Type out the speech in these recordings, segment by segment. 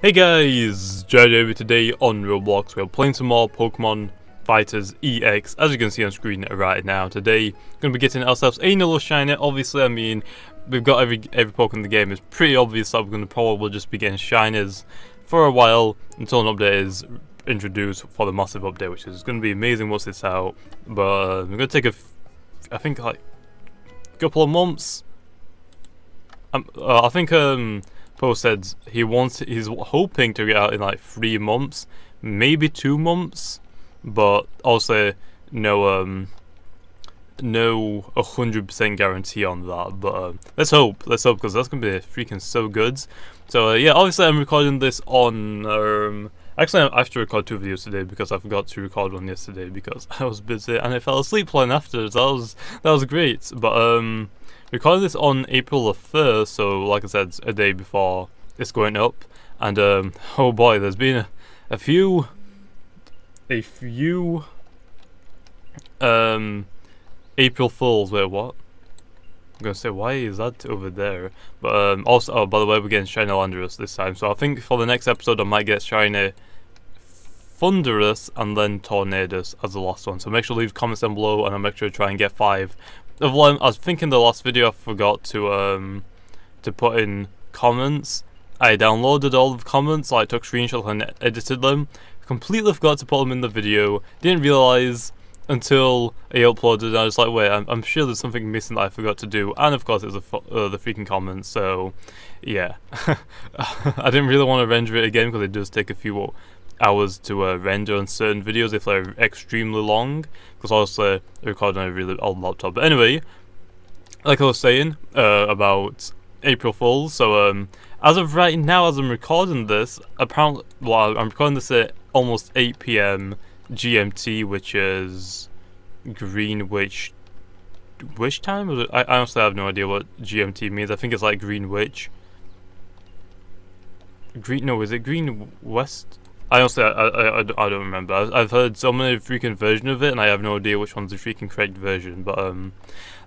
Hey guys, JJ today on Roblox. We're playing some more Pokemon Fighters EX, as you can see on screen right now. Today, we're going to be getting ourselves another shiny. Obviously, I mean, we've got every Pokemon in the game. It's pretty obvious that we're going to probably just be getting shinies for a while until an update is introduced for the massive update, which is going to be amazing once it's out. But we're going to take I think like a couple of months. I think Poe said he's hoping to get out in like 3 months, maybe 2 months, but also no 100% guarantee on that. But let's hope because that's gonna be freaking so good. So yeah, obviously I'm recording this on actually I have to record 2 videos today because I forgot to record one yesterday because I was busy and I fell asleep playing after. That was great. But recording this on April the 1st, so like I said, a day before it's going up, and oh boy, there's been a few April Fools. Wait, what? I'm gonna say, why is that over there? But also, oh, by the way, we're getting shiny Landorus this time, so I think for the next episode I might get shiny Thunderous and then Tornadus as the last one. So make sure to leave comments down below, and I'll make sure to try and get 5. I was thinking the last video I forgot to put in comments. I downloaded all the comments, I took screenshots and edited them. Completely forgot to put them in the video. Didn't realise until I uploaded, and I was like, wait, I'm sure there's something missing that I forgot to do. And of course it was the freaking comments, so yeah. I didn't really want to render it again because it does take a few hours to render on certain videos if they're extremely long, because obviously I record on a really old laptop. But anyway, like I was saying about April Fools, so as of right now, as I'm recording this, apparently, well, I'm recording this at almost 8 PM GMT, which is Greenwich time? I honestly have no idea what GMT means. I think it's like Greenwich. No, is it Green West? I honestly, I don't remember. I've heard so many freaking versions of it, and I have no idea which one's the freaking correct version. But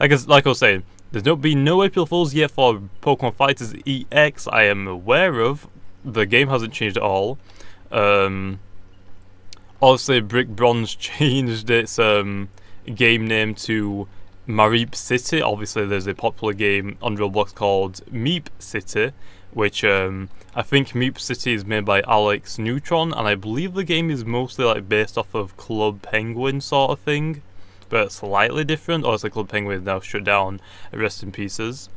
like I was saying, there's been no April Fools yet for Pokemon Fighters EX. I am aware of. The game hasn't changed at all. Obviously, Brick Bronze changed its game name to Mareep City. Obviously, there's a popular game on Roblox called Meep City, which I think Meep City is made by Alex Neutron, and I believe the game is mostly like based off of Club Penguin sort of thing, but slightly different. Obviously, Club Penguin is now shut down, rest in pieces.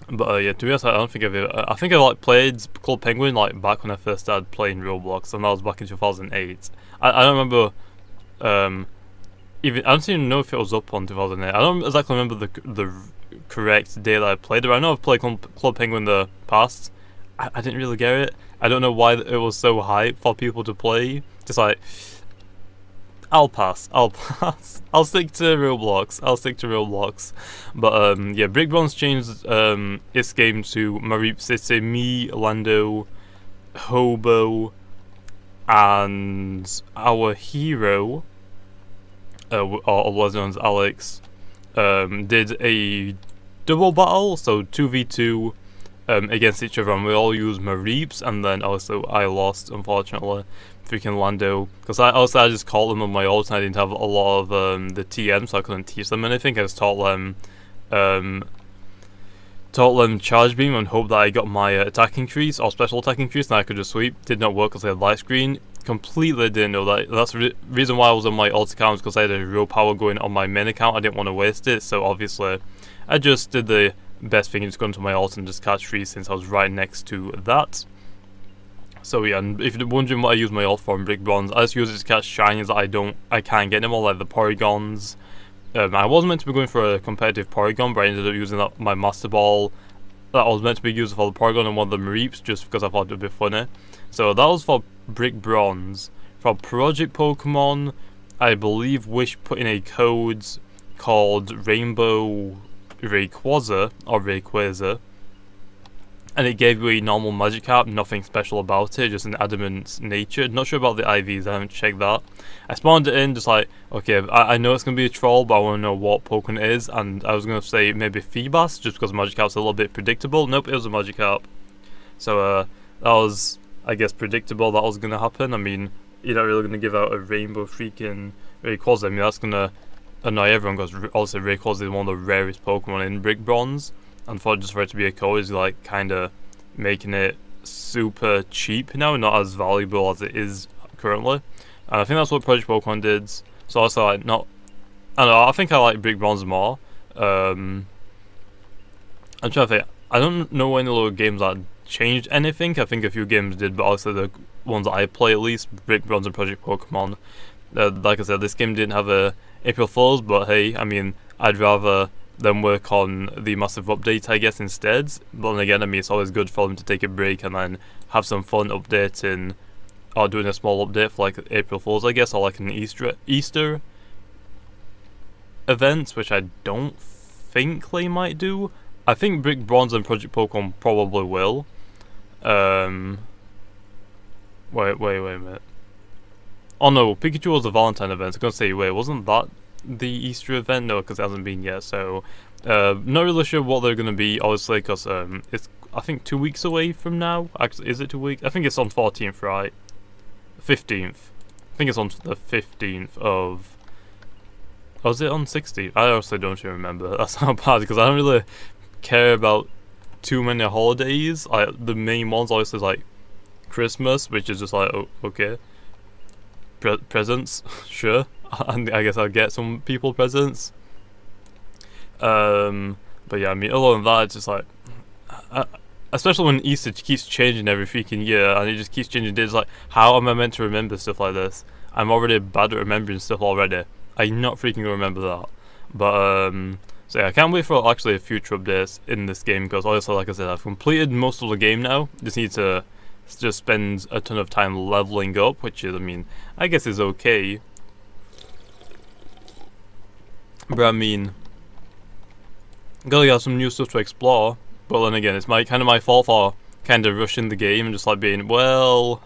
But yeah, to be honest, I don't think I think I like played Club Penguin like back when I first started playing Roblox, and that was back in 2008. I don't remember I don't even know if it was up on 2008. I don't exactly remember the correct day that I played it. I know I've played Club Penguin in the past. I didn't really get it. I don't know why it was so hype for people to play. Just like, I'll pass. I'll stick to Roblox. But yeah, Brick Bronze changed its game to Mareep City. Me, Lando, Hobo, and our hero, otherwise known as Alex, did a double battle, so 2v2 against each other, and we all used Mareeps, and then also I lost, unfortunately, freaking Lando, because I just caught them on my ult, and I didn't have a lot of the TM, so I couldn't teach them anything. I just taught them Charge Beam and hope that I got my attack increase, or special attack increase, and I could just sweep. Did not work because I had light screen. Completely didn't know that. That's the reason why I was on my alt account, because I had a real power going on my main account. I didn't want to waste it, so obviously I just did the best thing, just go into my alt and just catch free, since I was right next to that. So yeah, and if you're wondering what I use my alt for in Brick Bronze, I just use it to catch shinies that I can't get anymore, like the Porygons. I wasn't meant to be going for a competitive Porygon, but I ended up using my Master Ball that was meant to be used for the Porygon and one of the Mareeps, just because I thought it would be funny. So that was for Brick Bronze. For Project Pokemon, I believe Wish put in a code called Rainbow Rayquaza, or Rayquaza, and it gave you a normal Magikarp, nothing special about it, just an adamant nature. Not sure about the IVs, I haven't checked that. I spawned it in, just like, okay, I know it's going to be a troll, but I want to know what Pokemon it is, and I was going to say maybe Feebas, just because Magikarp's a little bit predictable. Nope, it was a Magikarp. So, that was, I guess, predictable that was gonna happen. I mean, you're not really gonna give out a rainbow freaking Rayquaza. I mean, that's gonna annoy everyone because also Rayquaza is one of the rarest Pokemon in Brick Bronze, and just for it to be a code is like kind of making it super cheap now, not as valuable as it is currently. And I think that's what Project Pokemon did. So also like not, I don't know. I think I like Brick Bronze more. I'm trying to think. I don't know any little games that changed anything. I think a few games did, but also the ones that I play at least, Brick Bronze and Project Pokemon. Like I said, this game didn't have a April Fools, but hey, I mean, I'd rather them work on the massive update, I guess, instead. But then again, I mean, it's always good for them to take a break and then have some fun updating, or doing a small update for like April Fools, I guess, or like an Easter event, which I don't think they might do. I think Brick Bronze and Project Pokemon probably will. Wait a minute. Oh no, Pikachu was the Valentine event. I was gonna say, wait, wasn't that the Easter event? No, because it hasn't been yet. So, not really sure what they're gonna be. Obviously, because it's I think 2 weeks away from now. Actually, is it 2 weeks? I think it's on 14th, right? 15th. I think it's on the 15th of. Was it on 16th? I honestly don't even remember. That's how bad, because I don't really care about too many holidays. The main ones obviously is like Christmas, which is just like, oh, okay. Presents, sure. And I guess I'll get some people presents. But yeah, I mean, other than that, it's just like, especially when Easter keeps changing every freaking year, and it just keeps changing days. Like, how am I meant to remember stuff like this? I'm already bad at remembering stuff already. I'm not freaking gonna remember that. But so yeah, I can't wait for actually future updates in this game, because obviously, like I said, I've completed most of the game now. Just need to just spend a ton of time leveling up, which is, I mean, I guess is okay. But I mean, gotta get some new stuff to explore. But then again, it's kind of my fault for kind of rushing the game and just like being, well,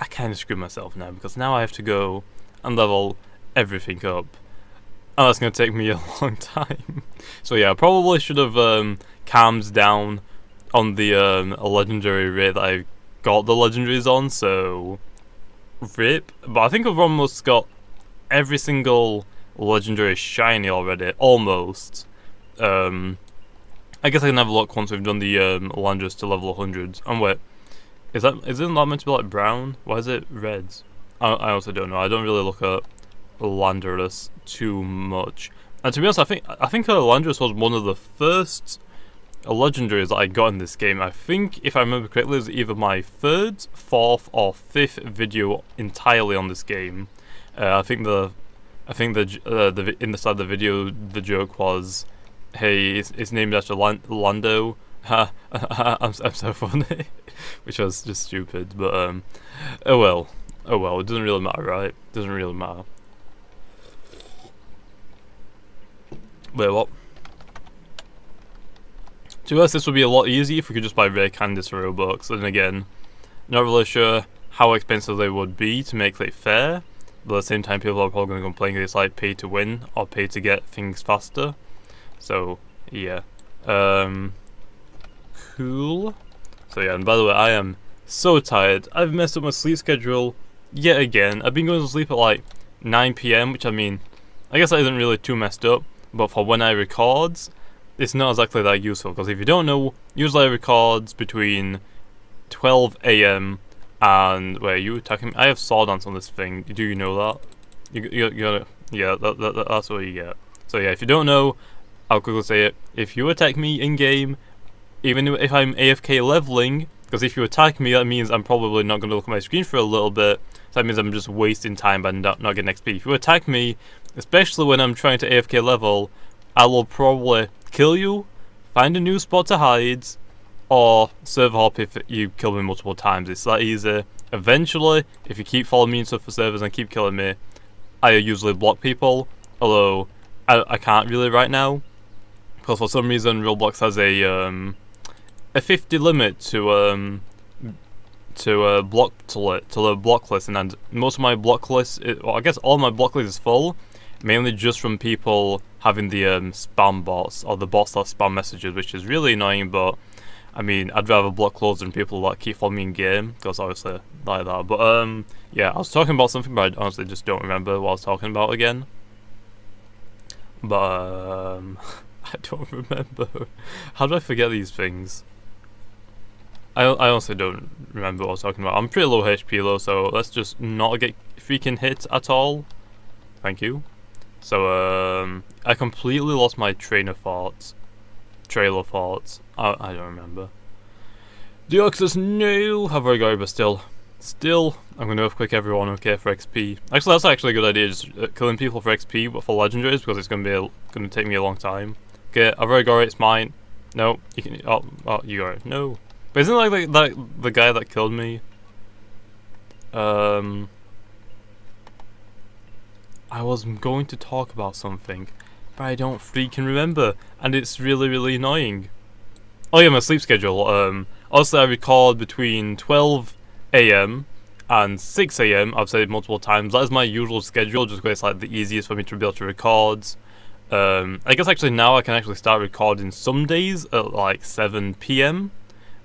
I kind of screwed myself now, because now I have to go and level everything up, and that's gonna take me a long time. So yeah, I probably should have calmed down on the legendary rate that I got the legendaries on, so rip. But I think I've almost got every single legendary shiny already, almost. I guess I can have a look once we've done the Landorus to level 100. And wait, isn't that meant to be like brown? Why is it red? I also don't know. I don't really look at Landorus too much. And to be honest, I think Landorus was one of the first legendaries that I got in this game. I think, if I remember correctly, it was either my 3rd, 4th, or 5th video entirely on this game. I think in the start of the video, the joke was, "Hey, it's named after Lando." I'm so funny, which was just stupid. But oh well, it doesn't really matter, right? It doesn't really matter. Wait, what? To us, this would be a lot easier if we could just buy rare candies for Robux. And again, not really sure how expensive they would be to make it fair. But at the same time, people are probably going to complain that it's like pay to win or pay to get things faster. So yeah, cool. So yeah, and by the way, I am so tired. I've messed up my sleep schedule yet again. I've been going to sleep at like 9 PM, which I mean, I guess that isn't really too messed up. But for when I record, it's not exactly that useful, because if you don't know, usually I record between 12 AM and, wait, are you attacking me? I have Sword Dance on this thing. Do you know that? You gotta, yeah, that's what you get. So yeah, if you don't know, I'll quickly say it. If you attack me in game, even if I'm AFK leveling, because if you attack me, that means I'm probably not going to look at my screen for a little bit. So that means I'm just wasting time by not getting XP. If you attack me, especially when I'm trying to AFK level, I will probably kill you, find a new spot to hide, or server hop if you kill me multiple times. It's that easy. Eventually, if you keep following me into servers and keep killing me, I usually block people, although I can't really right now, because for some reason Roblox has a 50 limit to the block list, and most of my block list, well, I guess all my block list is full, mainly just from people having the spam bots, or the bots that spam messages, which is really annoying. But I mean, I'd rather block clothes than people that keep following me in game, because obviously like that. But yeah, I was talking about something, but I honestly just don't remember what I was talking about again. But I don't remember. How do I forget these things? I honestly don't remember what I was talking about. I'm pretty low HP though, so let's just not get freaking hit at all. Thank you. So I completely lost my train of thoughts. Trailer thoughts. I don't remember. Deoxys, no! Have I got it, but still, I'm gonna earthquake everyone, okay, for XP. Actually, that's actually a good idea, just killing people for XP, but for legendaries, because it's gonna take me a long time. Okay, I've already got it, it's mine. No, you can, oh, you got it. No. But isn't it like the guy that killed me? I was going to talk about something, but I don't freaking remember, and it's really, really annoying. Oh yeah, my sleep schedule. Also, I record between 12 AM and 6 AM. I've said it multiple times. That is my usual schedule, just because it's like the easiest for me to be able to record. I guess actually now I can actually start recording some days at like 7 PM,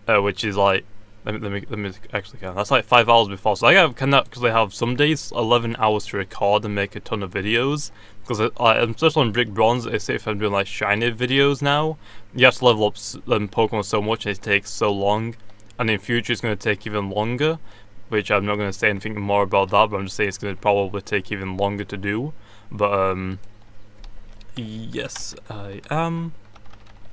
which is like, let me actually count. That's like 5 hours before. So I can actually have some days 11 hours to record and make a ton of videos. Because especially on Brick Bronze, if I'm doing like shiny videos now, you have to level up Pokemon so much and it takes so long. And in future it's going to take even longer, which I'm not going to say anything more about that, but I'm just saying it's going to probably take even longer to do. But yes, I am.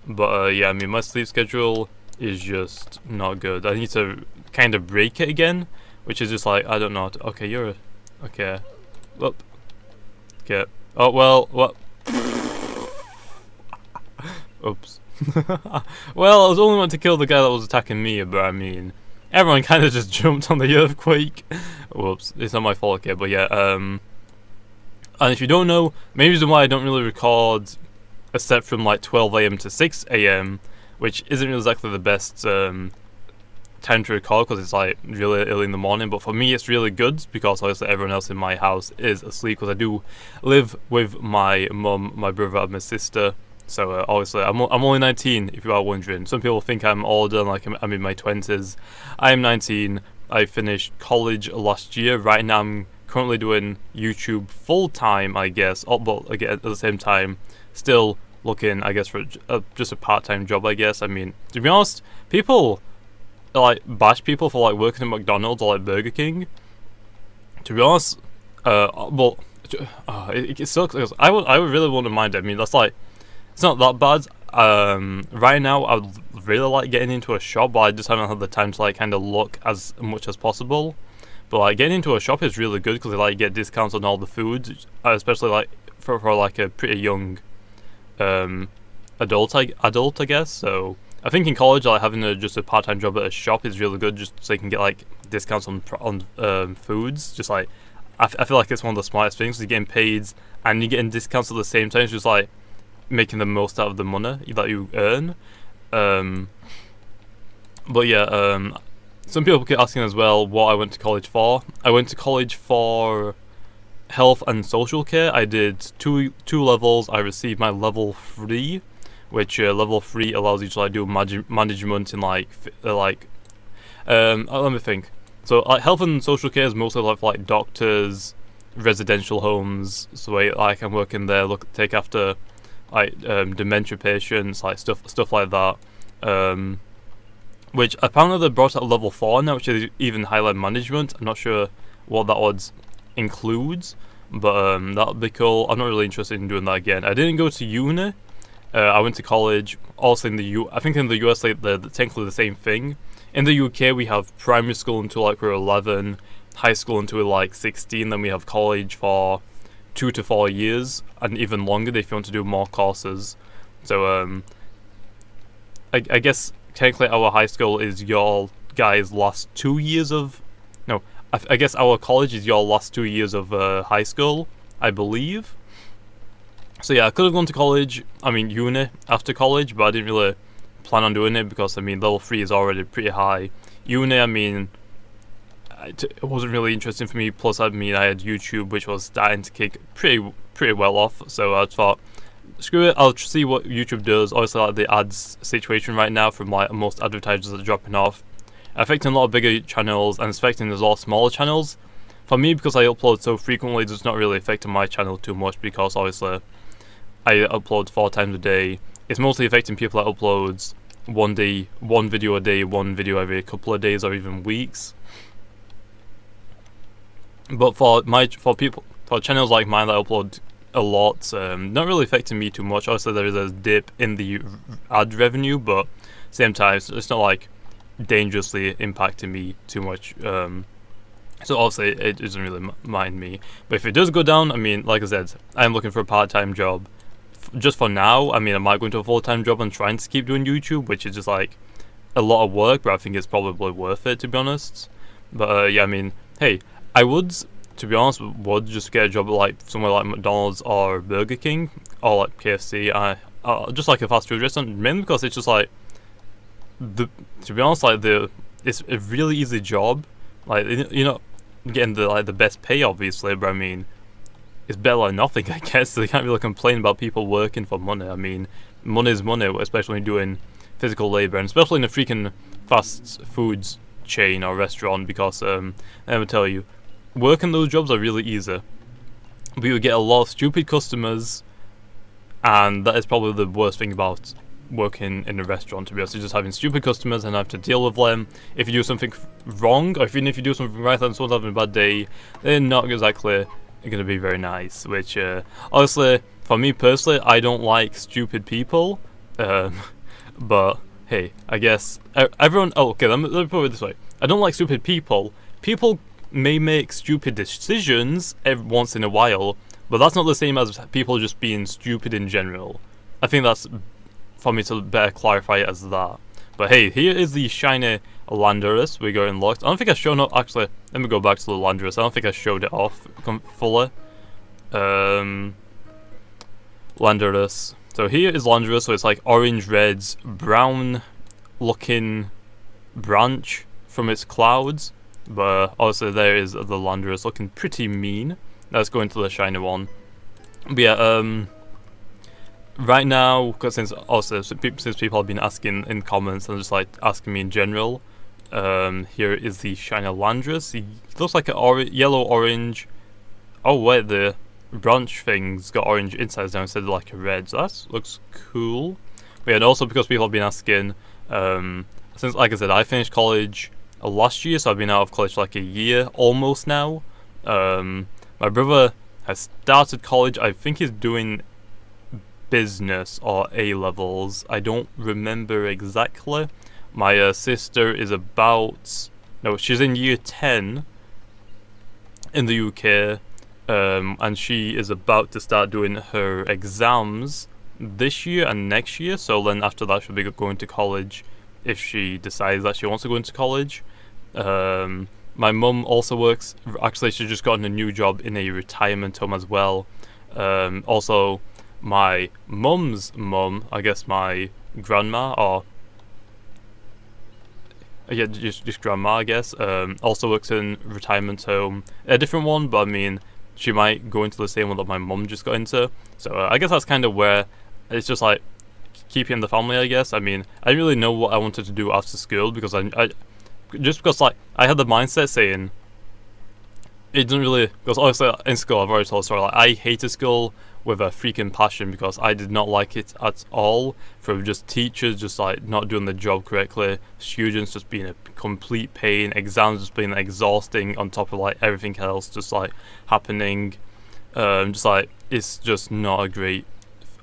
But yeah, I mean, my sleep schedule is just not good. I need to kind of break it again, which is just like, I don't know. Okay, you're okay. Well, okay. Oh well, what? Oops. Well, I was only meant to kill the guy that was attacking me, but I mean, everyone kind of just jumped on the earthquake. Whoops, it's not my fault, okay, but yeah, and if you don't know, maybe the reason why I don't really record except from like 12 AM to 6 AM, which isn't exactly the best time to record because it's like really early in the morning, but for me it's really good because obviously everyone else in my house is asleep because I do live with my mum, my brother and my sister. So obviously I'm only 19 if you are wondering. Some people think I'm older, like I'm in my 20s. I am 19. I finished college last year. Right now I'm currently doing YouTube full time, I guess, but again at the same time still looking, I guess, for just a part-time job, I guess. I mean, to be honest, people like bash people for like working at McDonald's or like Burger King. To be honest, well, it sucks. I would really wouldn't mind it. I mean, that's like, it's not that bad. Right now, I would really like getting into a shop, but I just haven't had the time to like kind of look as much as possible. But like getting into a shop is really good because they like get discounts on all the food, especially like for like a pretty young adult, I guess. So I think in college, like having just a part-time job at a shop is really good, just so you can get like discounts on foods. Just like I feel like it's one of the smartest things. You're getting paid and you're getting discounts at the same time. It's just like making the most out of the money that you earn. But yeah, some people keep asking as well what I went to college for. I went to college for health and social care. I did two levels. I received my level 3, which level 3 allows you to like do management in like let me think. So like health and social care is mostly like for like doctors, residential homes. So I can work in there, take after like dementia patients, like stuff like that. Which apparently they brought at level 4 now, which is even highlight management. I'm not sure what that would includes, but that'd be cool. I'm not really interested in doing that again. I didn't go to uni. I went to college. Also in the I think in the US they're technically the same thing. In the UK we have primary school until like we're 11, high school until we're like 16. Then we have college for 2 to 4 years, and even longer if you want to do more courses. So I guess technically our high school is your guys' last 2 years of, no, I guess our college is your last 2 years of high school, I believe. So yeah, I could have gone to college, I mean uni, after college, but I didn't really plan on doing it because, I mean, level 3 is already pretty high. Uni, I mean, it wasn't really interesting for me, plus I mean I had YouTube, which was starting to kick pretty well off, so I thought screw it, I'll see what YouTube does. Obviously, like the ads situation right now from like most advertisers are dropping off, affecting a lot of bigger channels and affecting a lot of smaller channels. For me, because I upload so frequently, it's not really affecting my channel too much because obviously I upload 4 times a day. It's mostly affecting people that uploads one video a day, one video every couple of days or even weeks. But for channels like mine that upload a lot, not really affecting me too much. Obviously there is a dip in the ad revenue, but same time it's not like dangerously impacting me too much. So obviously it doesn't really mind me. But if it does go down, I mean, like I said, I'm looking for a part-time job. Just for now, I mean, I might go into a full-time job and trying to keep doing YouTube, which is just like a lot of work, but I think it's probably worth it, to be honest. But yeah, I mean, hey, I would, to be honest, just get a job at like somewhere like McDonald's or Burger King or like KFC, just like a fast food restaurant, mainly because it's just like to be honest, like it's a really easy job. Like, you're not getting the best pay, obviously, but I mean, it's better than nothing, I guess. So you can't really complain about people working for money. I mean, money is money, especially when you're doing physical labor, and especially in a freaking fast foods chain or restaurant, because let me tell you, working those jobs are really easy, but you get a lot of stupid customers, and that is probably the worst thing about working in a restaurant, to be honest. You're just having stupid customers and have to deal with them. If you do something wrong, or even if you do something right and someone's having a bad day, they're not exactly going to be very nice, which honestly, for me personally, I don't like stupid people, but hey, I guess everyone, oh, okay, let me put it this way. I don't like stupid people. People may make stupid decisions every once in a while, but that's not the same as people just being stupid in general. I think that's for me to better clarify it as that. But hey, here is the shiny Landorus we got unlocked. I don't think I've shown up, actually, let me go back to the Landorus. I don't think I showed it off fully. Landorus. So here is Landorus, so it's like orange, reds, brown looking branch from its clouds. But obviously there is the Landorus looking pretty mean. Let's go into the shiny one. But yeah, right now, because since people have been asking in comments and just like asking me in general, here is the shiny Landorus. It looks like a yellow orange. Oh wait, the branch thing's got orange insides now instead of like a red, so that looks cool. But yeah, and also because people have been asking, since like I said, I finished college last year, so I've been out of college for like a year almost now. My brother has started college. I think he's doing business or A-levels. I don't remember exactly. My sister is she's in year 10 in the UK, and she is about to start doing her exams this year and next year, so then after that she'll be going to college if she decides that she wants to go into college. My mum also works, actually she's just gotten a new job in a retirement home as well. Also my mum's mum, I guess my grandma, or yeah, just grandma, I guess, also works in retirement home, a different one, but I mean, she might go into the same one that my mum just got into. So I guess that's kind of where it's just like keeping the family, I guess. I mean, I didn't really know what I wanted to do after school, because because like I had the mindset saying it didn't really, because obviously in school I've already told the story, like I hated school with a freaking passion, because I did not like it at all, from just teachers just like not doing the job correctly, students just being a complete pain, exams just being exhausting on top of like everything else just like happening. Just like it's just not a great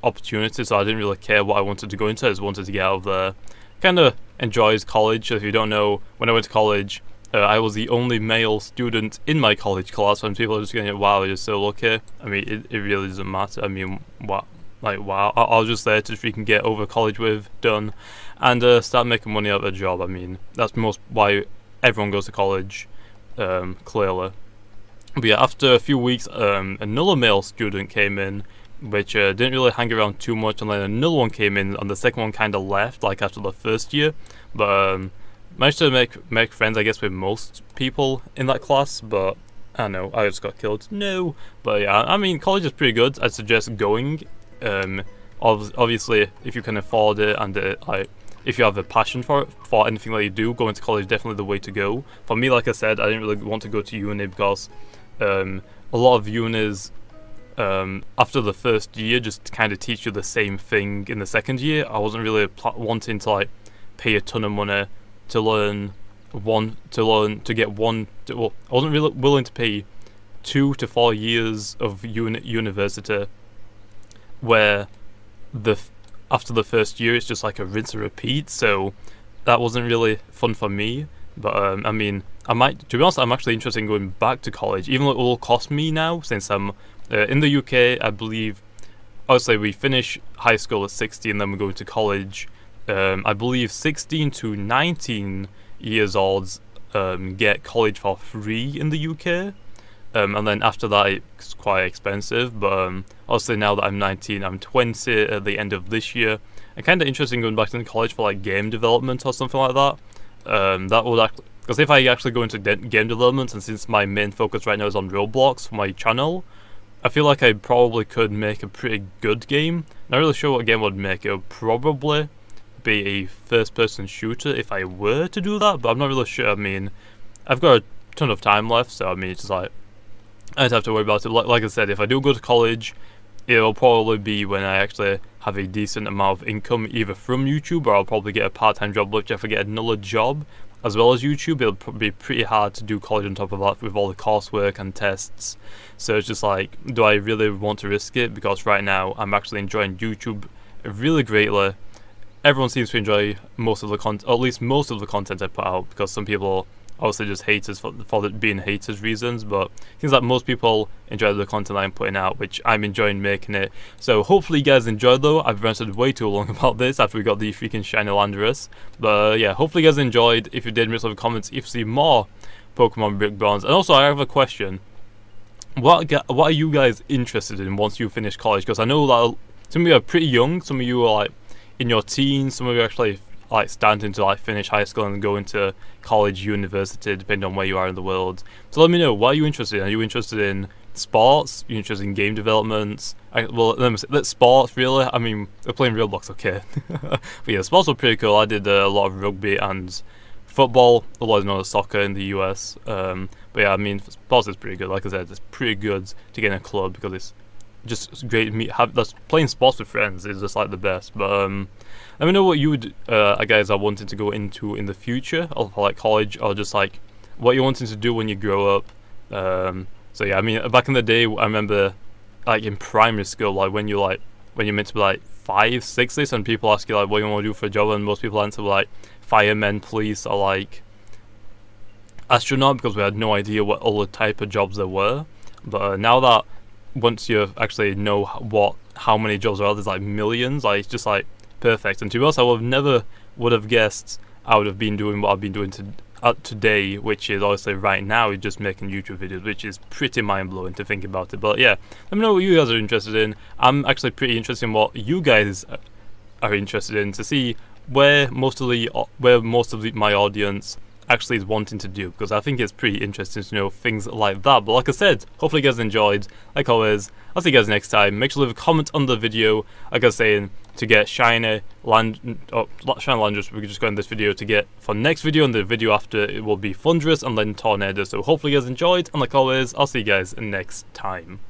opportunity, so I didn't really care what I wanted to go into. I just wanted to get out of there. Kind of enjoys college. If you don't know, when I went to college, I was the only male student in my college class, and people are just going, wow, you're so lucky. I mean, it really doesn't matter. I mean, what, like, wow, I was just there to freaking get over college with, done, and start making money out of a job. I mean, that's why everyone goes to college, clearly. But yeah, after a few weeks, another male student came in, which didn't really hang around too much, and then another one came in, and the second one kind of left, like after the first year, but managed to make friends, I guess, with most people in that class, but I don't know, I just got killed. No, but yeah, I mean, college is pretty good. I'd suggest going. Obviously, if you can afford it and like if you have a passion for it, for anything that you do, going to college is definitely the way to go. For me, like I said, I didn't really want to go to uni because a lot of unis after the first year just kind of teach you the same thing in the second year. I wasn't really wanting to like pay a ton of money to learn I wasn't really willing to pay 2 to 4 years of university where after the first year it's just like a rinse and repeat, so that wasn't really fun for me. But I mean, to be honest, I'm actually interested in going back to college, even though it will cost me now, since I'm in the UK. I believe, obviously, we finish high school at 16 and then we go into college. I believe 16 to 19 years olds get college for free in the UK. And then after that it's quite expensive, but obviously now that I'm 19, I'm 20 at the end of this year. I'm kind of interested in going back to college for like game development or something like that. That would actually, because if I actually go into game development, and since my main focus right now is on Roblox for my channel, I feel like I probably could make a pretty good game. Not really sure what game would make. It would probably be a first-person shooter if I were to do that, but I'm not really sure. I mean, I've got a ton of time left, so I mean, it's just like I don't have to worry about it. Like I said, if I do go to college, it'll probably be when I actually have a decent amount of income, either from YouTube, or I'll probably get a part-time job, which if I get another job as well as YouTube, it'll be pretty hard to do college on top of that with all the coursework and tests. So it's just like, do I really want to risk it? Because right now, I'm actually enjoying YouTube really greatly. Everyone seems to enjoy most of the content, or at least most of the content I put out, because some people obviously just haters for it being haters reasons, but it seems like most people enjoy the content I'm putting out, which I'm enjoying making it. So hopefully you guys enjoyed though. I've ranted way too long about this after we got the freaking shiny Landorus. But yeah, hopefully you guys enjoyed. If you did, leave some comments if you see more Pokemon Brick Bronze. And also I have a question. What are you guys interested in once you finish college? Because I know that some of you are pretty young, some of you are like in your teens, some of you are actually like starting to like finish high school and go into college, university, depending on where you are in the world. So let me know, what are you interested in? Are you interested in sports? Are you interested in game development? Well, let's sports really. I mean, we're playing Roblox, okay. But yeah, sports were pretty cool. I did a lot of rugby and football, otherwise known as soccer in the US. But yeah, I mean, sports is pretty good. Like I said, it's pretty good to get in a club because it's just great to playing sports with friends is just like the best. But let me know what you would guys are wanting to go into in the future, or for like college, or just like what you're wanting to do when you grow up. So yeah, I mean, back in the day, I remember like in primary school, like when you're meant to be like 5, 6, and people ask you like what you want to do for a job, and most people answer like firemen, police, or like astronaut, because we had no idea what other type of jobs there were. But now that once you actually know how many jobs there are, there's like millions, like it's just like perfect. And to be honest, I never would have guessed I would have been doing what I've been doing today, which is obviously right now just making YouTube videos, which is pretty mind-blowing to think about it. But yeah, let me know what you guys are interested in. I'm actually pretty interested in what you guys are interested in, to see where most of my audience actually is wanting to do, because I think it's pretty interesting to know things like that. But like I said, hopefully you guys enjoyed. Like always, I'll see you guys next time. Make sure to leave a comment under the video. Like I was saying, to get shiny Landorus, we can just go in this video to get for next video, and the video after it will be Thunderous and then Tornado. So hopefully you guys enjoyed, and like always, I'll see you guys next time.